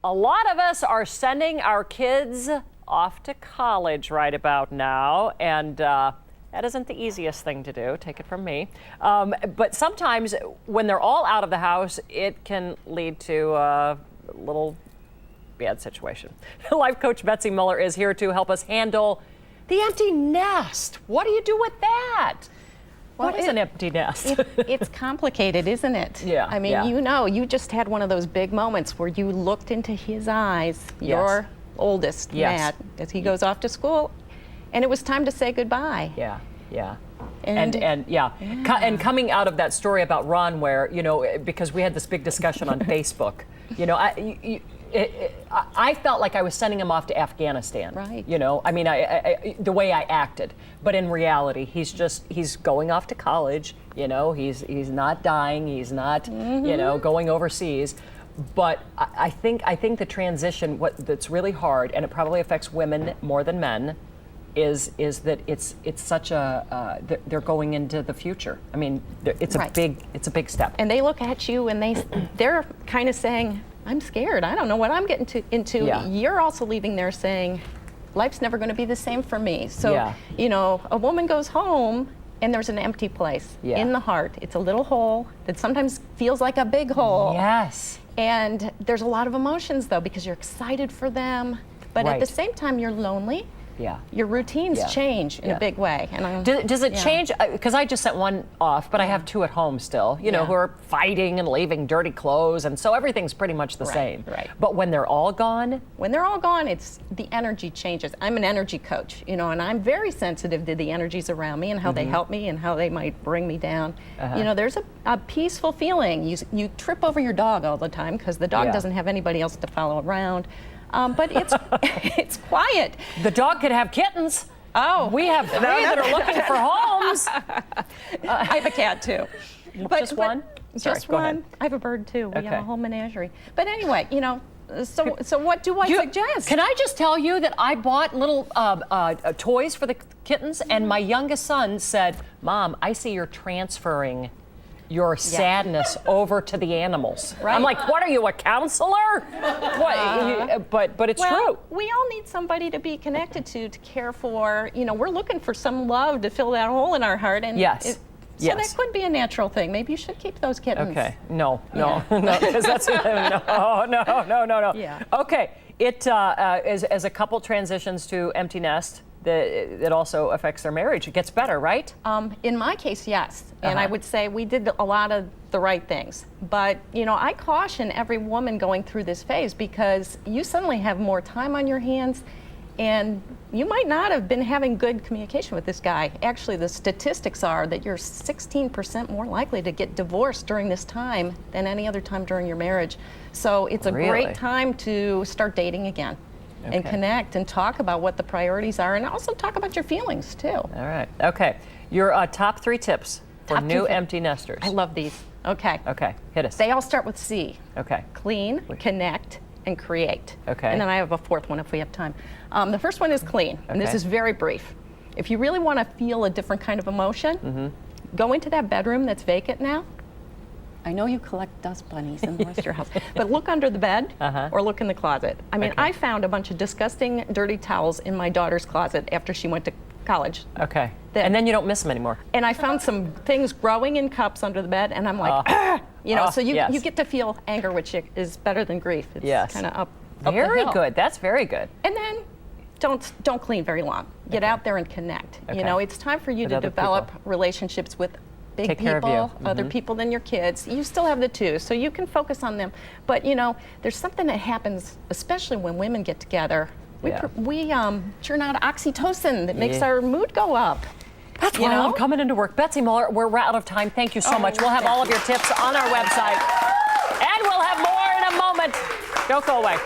A lot of us are sending our kids off to college right about now, and that isn't the easiest thing to do, take it from me. But sometimes when they're all out of the house, it can lead to a little bad situation. Life coach Betsy Muller is here to help us handle the empty nest. What do you do with that? What is an empty nest? It's complicated, isn't it? Yeah. I mean, you know, you just had one of those big moments where you looked into his eyes, your oldest, Matt, as he goes off to school, and it was time to say goodbye. Yeah. And coming out of that story about Ron, where, you know, because we had this big discussion on Facebook, you know, I felt like I was sending him off to Afghanistan. Right. You know, I mean, the way I acted. But in reality, he's going off to college. You know, he's not dying. He's not, you know, going overseas. But I think the transition, that's really hard, and it probably affects women more than men, is that it's such a they're going into the future. I mean, it's a big step. And they look at you and they're kind of saying, I'm scared. I don't know what I'm getting into. Yeah. You're also leaving there saying, life's never going to be the same for me. So, you know, a woman goes home and there's an empty place in the heart. It's a little hole that sometimes feels like a big hole. Yes. And there's a lot of emotions, though, because you're excited for them, but at the same time, you're lonely. Yeah. Your routines change in a big way. And does it change? Because I just sent one off, but I have two at home still, you know, who are fighting and leaving dirty clothes. And so everything's pretty much the same. Right. But when they're all gone? When they're all gone, it's the energy changes. I'm an energy coach, you know, and I'm very sensitive to the energies around me and how they help me and how they might bring me down. You know, there's a peaceful feeling. You trip over your dog all the time because the dog doesn't have anybody else to follow around. But it's quiet. The dog could have kittens. Oh, we have three that are looking for homes. I have a cat too. Just one? Just one. I have a bird too. We have a whole menagerie. But anyway, you know, so what do I suggest? Can I just tell you that I bought little toys for the kittens, and my youngest son said, "Mom, I see you're transferring your sadness over to the animals." Right. I'm like, what are you, a counselor? But it's true. We all need somebody to be connected to care for. You know, we're looking for some love to fill that hole in our heart. And so that could be a natural thing. Maybe you should keep those kittens. Okay. No, because that's no. Yeah. Okay. It as a couple transitions to empty nest, it also affects their marriage. It gets better, right? In my case, yes. And I would say we did a lot of the right things. But, you know, I caution every woman going through this phase because you suddenly have more time on your hands and you might not have been having good communication with this guy. Actually, the statistics are that you're 16% more likely to get divorced during this time than any other time during your marriage. So it's a great time to start dating again. And connect and talk about what the priorities are and also talk about your feelings too. All right. Okay. Your top 3 tips for new empty nesters. I love these. Okay. Okay. Hit us. They all start with C. Okay. Clean, connect, and create. Okay. And then I have a 4th one if we have time. The first one is clean, and this is very brief. If you really want to feel a different kind of emotion, go into that bedroom that's vacant now. I know you collect dust bunnies in the rest of your house, but look under the bed or look in the closet. I mean, I found a bunch of disgusting, dirty towels in my daughter's closet after she went to college. Okay. And then you don't miss them anymore. And I found some things growing in cups under the bed, and I'm like, you know, so you get to feel anger, which is better than grief. It's kind of up very the hill. Good. That's very good. And then don't clean very long. Get out there and connect. You know, it's time for you to develop relationships with big people, other people than your kids. You still have the 2, so you can focus on them. But you know, there's something that happens, especially when women get together. We churn out oxytocin that makes our mood go up. That's why I love coming into work. Betsy Muller, we're out of time. Thank you so much. We'll have all of your tips on our website. And we'll have more in a moment. Don't go away.